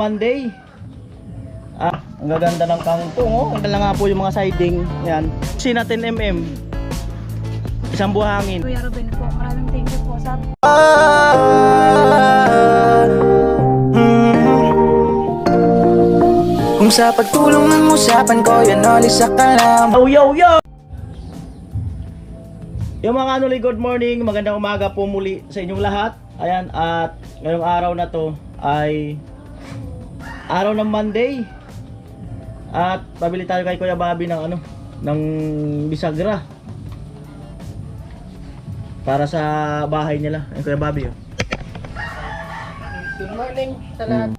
Monday. Ang gaganda ng kangkong, oh. Ang ganda nga po yung mga siding. Yan. Sina 10mm. Isang buhangin. Kuya Ruben po, maraming thank you po sa Kung sa pagtulong ng usapan ko, yan alis sa kalam. Yo, yo, yo! Yung mga kanuli, good morning. Magandang umaga po muli sa inyong lahat. Ayan, at ngayong araw na to ay araw ng Monday. At pabili tayo kay Kuya Bobby ng ng bisagra. Para sa bahay nila. Ay, Kuya Bobby, oh. Good morning sa lahat.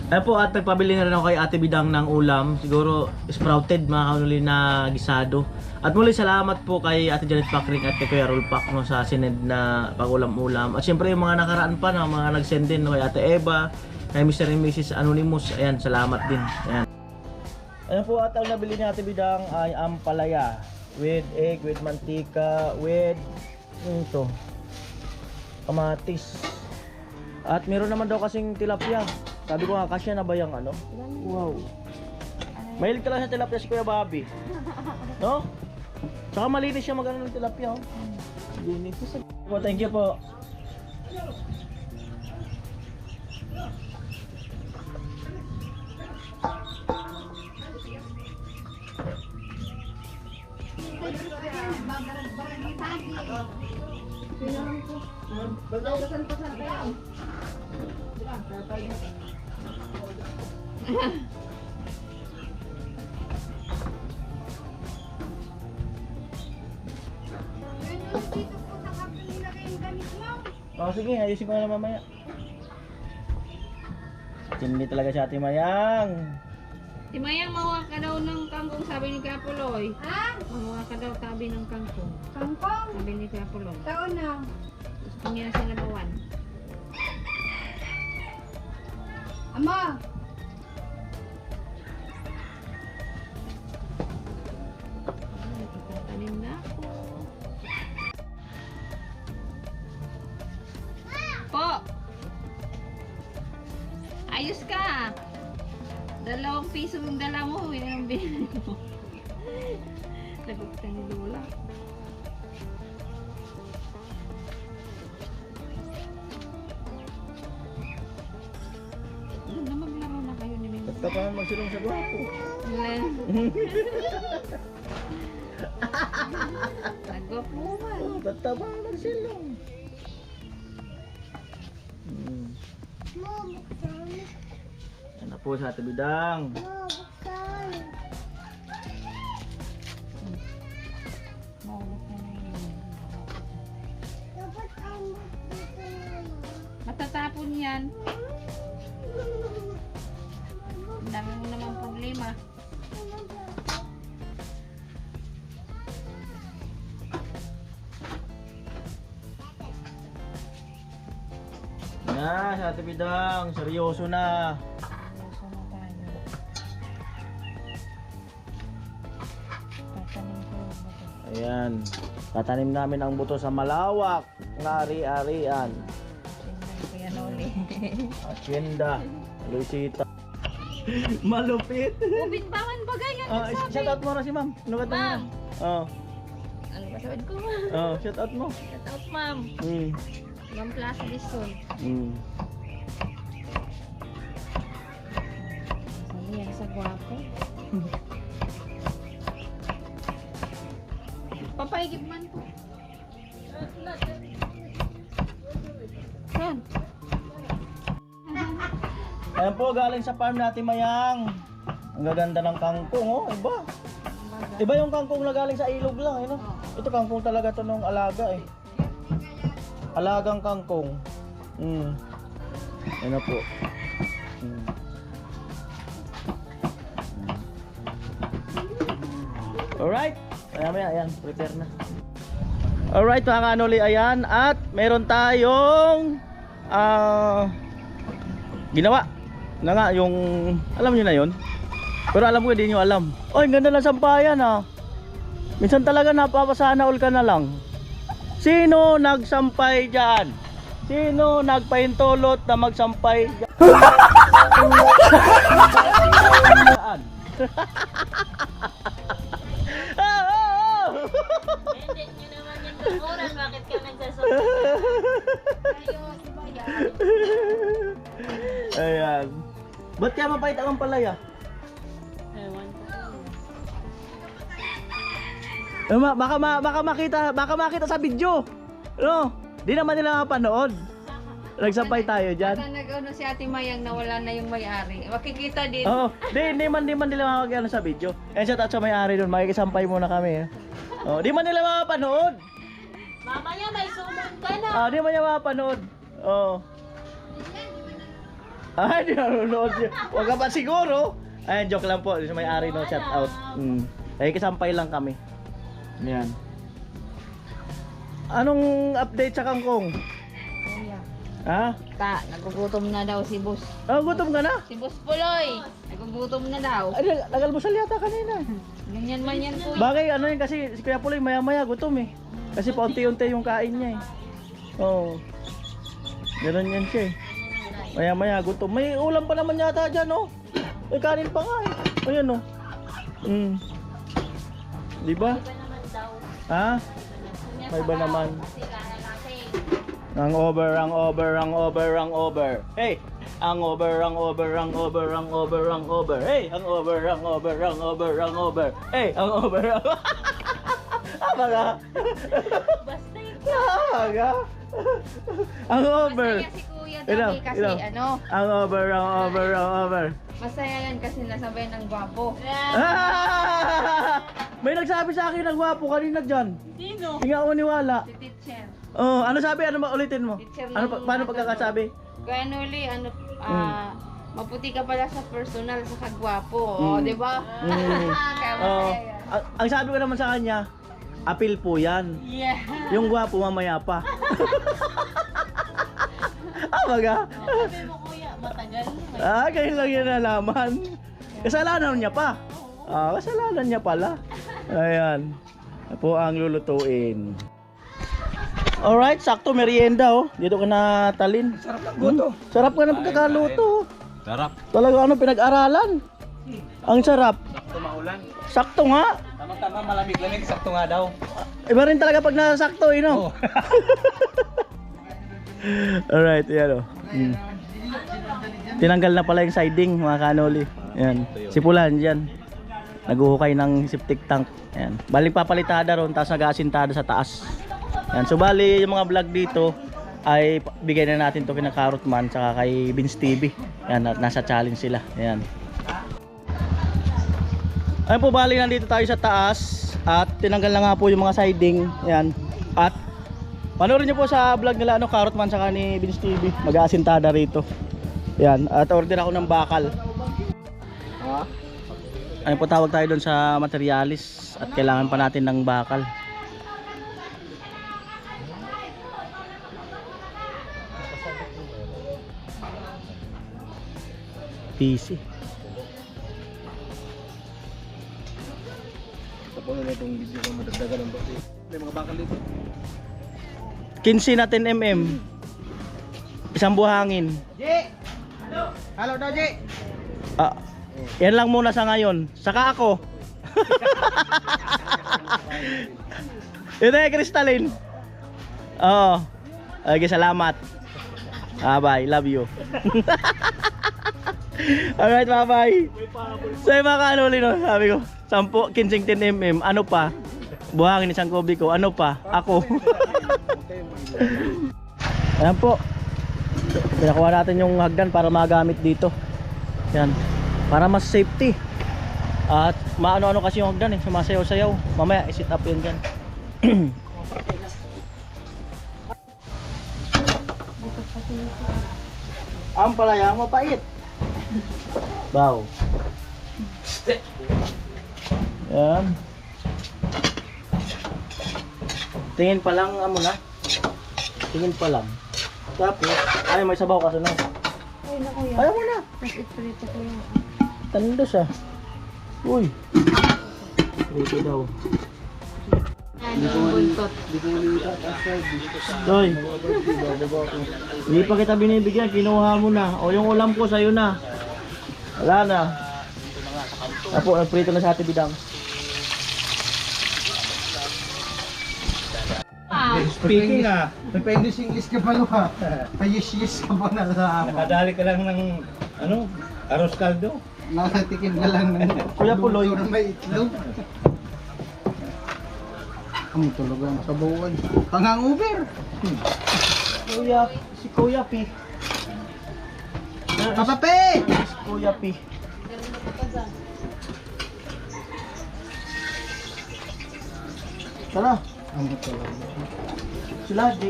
Ayan po, at nagpabili na rin ako kay Ate Bidang ng ulam. Siguro sprouted mga kanuli na gisado. At muli salamat po kay Ate Janet Pakring at kay Kuya Rolpak no, sa sinend na pag-ulam-ulam. At syempre yung mga nakaraan pa na mga nag-send din no, kay Ate Eva, kay Mr. and Mrs. Anonymous. Ayan, salamat din. Ayan. Ayan po, at ang nabili ni Ate Bidang ay ampalaya with egg, with mantika, with ito, kamatis. At meron naman daw kasing tilapia. Sabi ko nga, kasya na ba yung Wow. Mahilig talaga sa tilapia si Kuya Bobby. No? Tsaka malinis siya ng tilapia, oh. Linis. Oh, thank you po. Oh, sige, ayusin ko na lang mamaya. Chimney talaga si Ate Mayang. Si Mayang, mawa ka daw ng kangkong, sabi ni Kapuloy. Ha? Mawa ka daw tabi ng kangkong. Kangkong? Sabi ni Kapuloy. Taon na. Gusto niya sa nabawan. Ama! Tanim na ako. Po! Ayos ka! 2 piso yung dala mo, yun ang binili mo. Lagot ka ni Lola. Na maglaro na kayo ni Mimi. Ba't ka pa magsilong sa gwapo? Nagwap mo ba? Ba't ka pa magsilong? Yan na po sa Ate Bidang. Matatapon yan. Ang dami mo naman problema. Yan, sa Ate Bidang. Seryoso na. Seryoso na tayo. Tatanim ko yung buto. Ayan. Tatanim namin ang buto sa malawak na ari-arian. Tingnan ko yan uli. Hacienda. Luisita. Malupit. Ubin baman bagay yan. Shout out mo na si ma'am. Ano ka Ma'am. Oh. Ano ba sabi ko? Oh, shout out mo. Shout out, ma'am. Ma'am Plus Lison. Sabi yan sa gwapo. Papaigib man po. Yan. Ayan po, galing sa farm natin Mayang. Ang gaganda ng kangkong, oh. Iba. Iba yung kangkong na galing sa ilog lang, eh, no? Ito kangkong talaga to nung alaga, eh. Alagang kangkong. Ayan na po. Alright. Ayan, prepare na. Alright mga kanuli, ayan. At meron tayong ginawa na nga yung, alam nyo na yun, pero alam ko hindi nyo alam. Oh, ang ganda ng sampayan, ha. Minsan talaga napapasana all ka na lang. Sino nagsampay dyan? Sino nagpaintulot na magsampay dyan? Hindi nyo naman yung bakuran. Bakit ka nagsasabi? Ayos, iba yan. Ayan. Ba't kaya mapait ang palaya? Ewan ko. Baka makita sa video. No? Di naman nila mapanood. Nagsampay tayo dyan. Baka nag-ano si Ate Mayang na wala na yung may-ari. Makikita din. Oo. Di man nila makakagano sa video. Kaya shout out sa may-ari doon. Makikisampay muna kami. Oh, di man nila mapanood. Mamaya may sumon ka na. Di man niya mapanood. Oh. Ay, di nanonood niya. Huwag ka pa siguro. Ay, joke lang po. Sa may-ari no, shout out. Nakikisampay lang kami. Yan. Anong update sa kangkong? Kuya. Ha? Nagugutom na daw si Boss. Gutom ka na? Si Boss Puloy. Nagugutom na daw. Ay, nagalmusal yata kanina. Ganyan man yan kuya. Bagay, ano yun kasi si Kuya Puloy maya-maya gutom eh. Kasi paunti-unti yung kain niya eh. Oo. Ganun yan siya eh. Maya-maya gutom. May ulam pa naman yata dyan oh. May kanin pa nga eh. Ayan oh. Diba? Ha? May ba naman? Ang over. Hey! Ang over. Hey! Ang over. Hey! Ang over. Abaga. Basta yun. Abaga. Ang over. Masaya si Kuya Ilaw, Dami kasi ilaw. ano. Ang over. Masaya yan kasi nasabay ng gwapo. Ah! May nagsabi sa akin na gwapo kanina dyan. Sino? Hindi ako maniwala. Si teacher. Oh, ano sabi? Ano ba ulitin mo? Teacher Ano ng- paano pagkakasabi? Kaya Nuli, maputi ka pala sa personal sa kagwapo. O, di ba? Kaya Oh, masaya yan. ang sabi ko naman sa kanya, apil po 'yan. Yeah. Yung gwapo mamaya pa. Baga. Sabi mo kuya, matagal na. Kayo lang yan nalaman. Kasalanan niya pa. Kasalanan niya pala. Ayan. Ito po ang lulutuin. Alright, sakto merienda oh. Dito ka na talin. Sarap ng luto. Sarap ka ng pagkakaluto. Sarap. Talaga ano pinag-aralan. Ang sarap. Sakto maulan. Sakto nga. Tama-tama malamig-lamig. Sakto nga daw. Iba rin talaga pag nasakto, you know. Oo. Alright, yan o. Tinanggal na pala yung siding, mga kanoli. Yan. Sipulan dyan. Naguhukay ng septic tank. Yan. Balik papalitada ron, tapos nag-aasintada sa taas. Yan. So bali, yung mga vlog dito ay bigay na natin to kina Carrotman saka kay Vince TV. Yan, nasa challenge sila. Yan. Ayun po, bali nandito tayo sa taas at tinanggal na nga po yung mga siding. Yan. At panoorin nyo po sa vlog nila Carrotman saka ni Vince TV. Mag-aasintada rito. Yan. At order ako ng bakal. Ayun po, tawag tayo doon sa materialis at kailangan pa natin ng bakal. PC. Tapos na itong video ko madagdagan ng bakal. May mga bakal dito. 15 na 10 mm. Isang buhangin. Ji! Hello daw, Ji! Yan lang muna sa ngayon. Saka ako. Ito yung crystalline. Oo. Okay, salamat. Bye. Love you. Alright, bye. So yung mga kanuli no, sabi ko 10, 15, 10 mm. Ano pa? Buhangin isang kubiko. Ano pa? Ako. Ayan po. Pinakuha natin yung hagdan para magamit dito. Yan. Para mas safety. At maano-ano kasi yung hagdan eh. Sumasayaw-sayaw. Mamaya i-sit up yun dyan. Ang palaya mapait. Baw. Yan. Tingin pa lang amo na. Tingin pa lang. Tapos, ay may sabaw kasi na. Ay, na kuya. Ayaw mo na. Mas iprito ko yung... Tanda siya. Uy. Ito daw. Ano, buntot. Doy. Hindi pa kita binibigyan, kinuha mo na. O yung ulam ko sa'yo na. Wala na. Apo, nagprito na sa Ate Bidang. Speaking depende sa English ka pa ha. Yes ka pa na sa Nakadali ka lang ng arroz caldo. nasa tikim ka lang ng Kuya Puloy. na may itlog. Ang tulog ang sabawan. Hangang Uber. Si Kuya P. Kapape! Si Kuya P. Tara, Ang tulog. sila, G.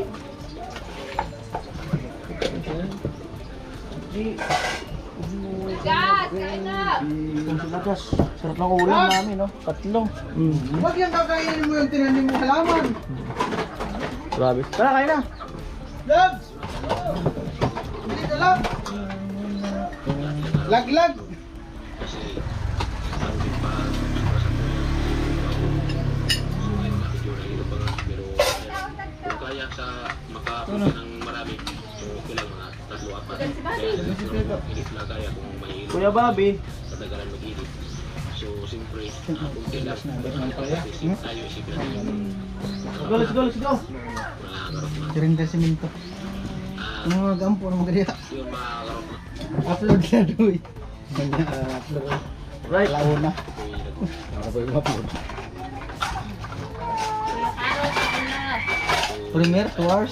G. Gas, kain na! Kung sila, gas. Sarap ng ulam namin, no? Tatlo. Huwag yung kakainin mo yung tinanim mo halaman. Grabe. Tara, kain na. Labs! Dito lang. Lag. Kung kaya sa makapunta ng marami, so kailangan mga 3-4. Kaya hindi sila kaya kung may Kuya Bobby. katagalan mag-init. So siyempre, kung kailangan tayo isipin natin Let's go, let's go. makakarap na. Sirinda simento. Ano mga gampo ng mga kaya? Yun makakarap na. Upload na doy. Upload. Right. Launa. Ako'y Ako ba yung upload? Kuya Carol, kain na! Premier, 2 hours.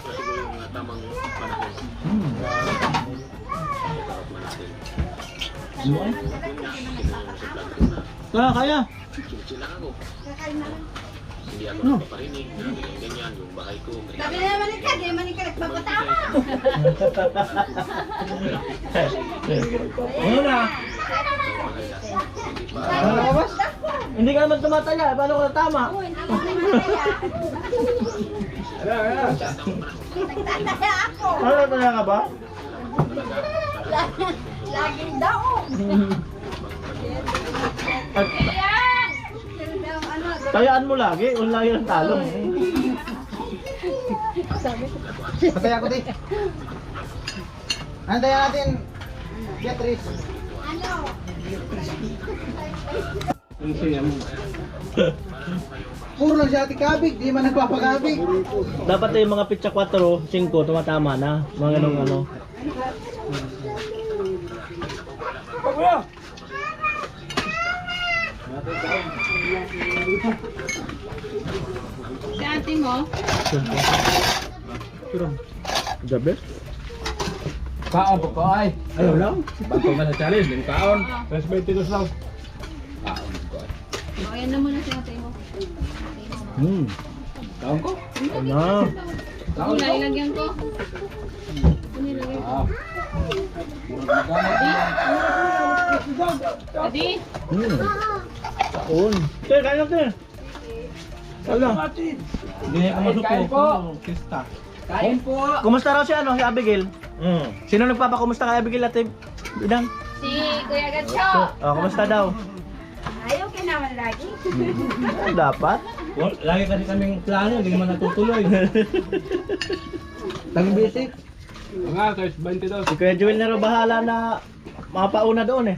siguro yung tamang panahon. Makakarap na natin. So, yun nga, kinunong sa plan ko na Tara, kaya. sila ako. Hindi ako napaparinig na ganyan, yung bahay ko. Sabi na naman ikaw, di naman ikaw nagpapatama. Ano na? Hindi ka naman tumataya. Paano ka tama? Nagtataya ako. Ano taya ka ba? Laging daw. Ayan! Ano, Tayaan mo lagi. Kung lagi ng talong. Patay ako di. Antayin natin. Beatrice. ano? Puro lang si Ate Kabig, di man nagpapakabig. Dapat yung mga pitsa 4, 5 tumatama na. Mga ganong ano. Si ate mo? The best. Kaon po ko ay. Ayaw lang. Bantong na sa challenge, yung kaon. Plus 22 lang. Kaon ko ay. O, ayan na muna si ate mo. Kaon ko? Ano? Ako na ilagyan ko. Ano ilagyan ko? Adi? Taon. Te, kain na te. Ano? Hindi ako masuko. Kista. Kain po. Kumusta raw si ano, si Abigail? Sino nagpapakumusta kay Abigail at Bidang? Si Kuya Gatso. Oh, kumusta daw? Ayaw ka naman lagi. Dapat. Lagi kasi kaming plano, hindi naman natutuloy. Tang basic. Mga, kahit 22. Si Kuya Joel na raw bahala na mapauna doon eh.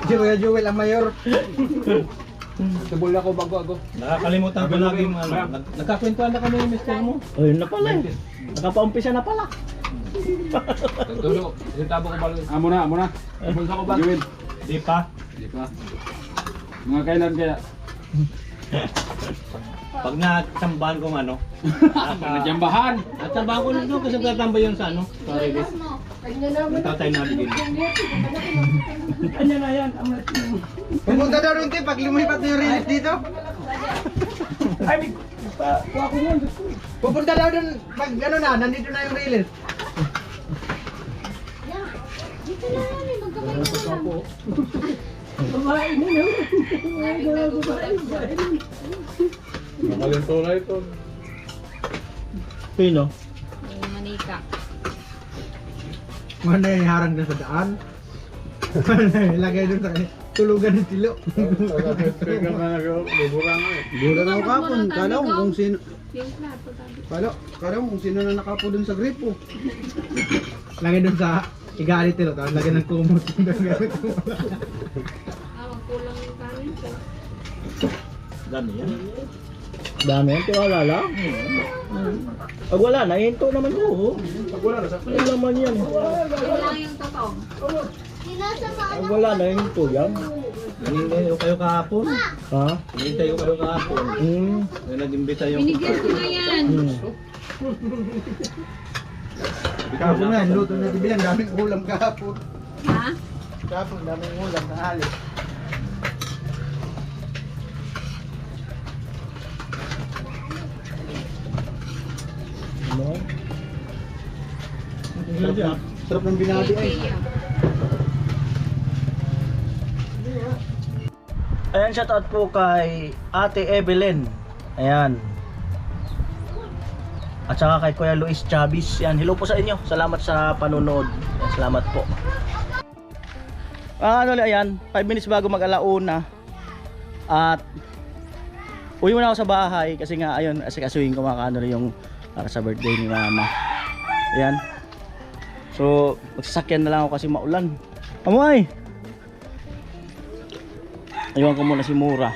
Si Kuya Joel ang mayor. Tubol ako bago ako. Nakakalimutan ko lagi yung ano. Nagkakwentuhan na kami yung mister mo. Oh, yun na pala eh. Nakapaumpisa na pala. Tulo, yung tabo ko balo. Amo na. Bulsa ko ba? Joel. Di pa. Mga kailan kaya? Pag natsambahan kong ano. Natsambahan? Natsambahan ko nito kasi tatambay yun sa ano. Sa release. Yung tatay na bigyan. Kanya na yan. Pumunta daw rin pag lumipat na yung release dito. Ay, ako yun. Pupunta daw dun pag ano na, nandito na yung release. Dito na yan, magkamay ko lang. Nakalinto na ito. Pino? Yung manika. Ano yung harang na sa daan? Ilagay dun sa Tulugan ng tilo. Gula na ako kapon. Kala ko kung sino. Kala ko kung sino na nakapo dun sa gripo. Lagi dun sa igali tilo. Tapos lagi ng kumot. Magkulang yung kanin ko. Dami yan. Dami yan, tiwala lang. Pag wala na, hinto naman ko. Pag wala na, sakto naman yan. Yun lang yung totoo. Pag wala na, hinto yan. Hinintay ko kayo kahapon. Ha? Hinintay ko kayo kahapon. Nag-imbita yung... Binigyan ko na yan. Kahapon na, luto na bilang daming ulam kahapon. Ha? Kahapon, daming ulam na halit. Sarap ng binati ay. Ayan, shoutout po kay Ate Evelyn. Ayan. At saka kay Kuya Luis Chavez. Yan, hello po sa inyo. Salamat sa panonood. Yan, salamat po. Ayan, 5 minutes bago mag-alauna. At uwi muna ako sa bahay kasi nga ayun, asikasuhin ko mga kanol yung para sa birthday ni Mama. Ayan. So, magsasakyan na lang ako kasi maulan. Amoy! Aywan ko muna si Mura.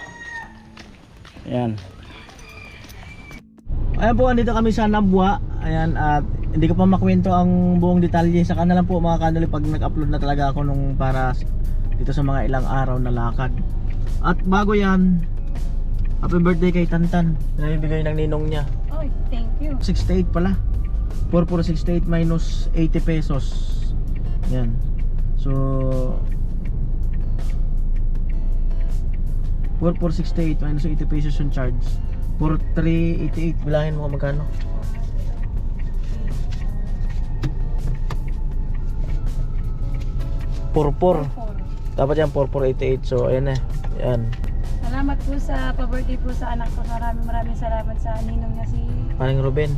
Ayan. Ayan po, andito kami sa Nabwa. Ayan, at hindi ko pa makwento ang buong detalye. Saka na lang po mga kanoli pag nag-upload na talaga ako nung para dito sa mga ilang araw na lakad. At bago yan, happy birthday kay Tantan. Nabibigay ng ninong niya. Oh, thank you. 68 pala. 4468 minus 80 pesos. Yan. So 4468 minus 80 pesos yung charge. 4388 bilangin mo kung magkano. Purpur. Dapat yan 4488. So ayan na. Yan. Salamat po sa pa-birthday po sa anak ko. Maraming salamat sa ninong niya Paring Ruben.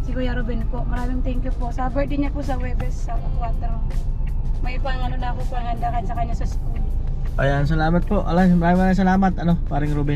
si Kuya Ruben po. Maraming thank you po. Sa birthday niya po sa Webes sa 4. May pangano na ako panghandakan sa kanya sa school. Ayan, salamat po. Alam, maraming salamat. Paring Ruben.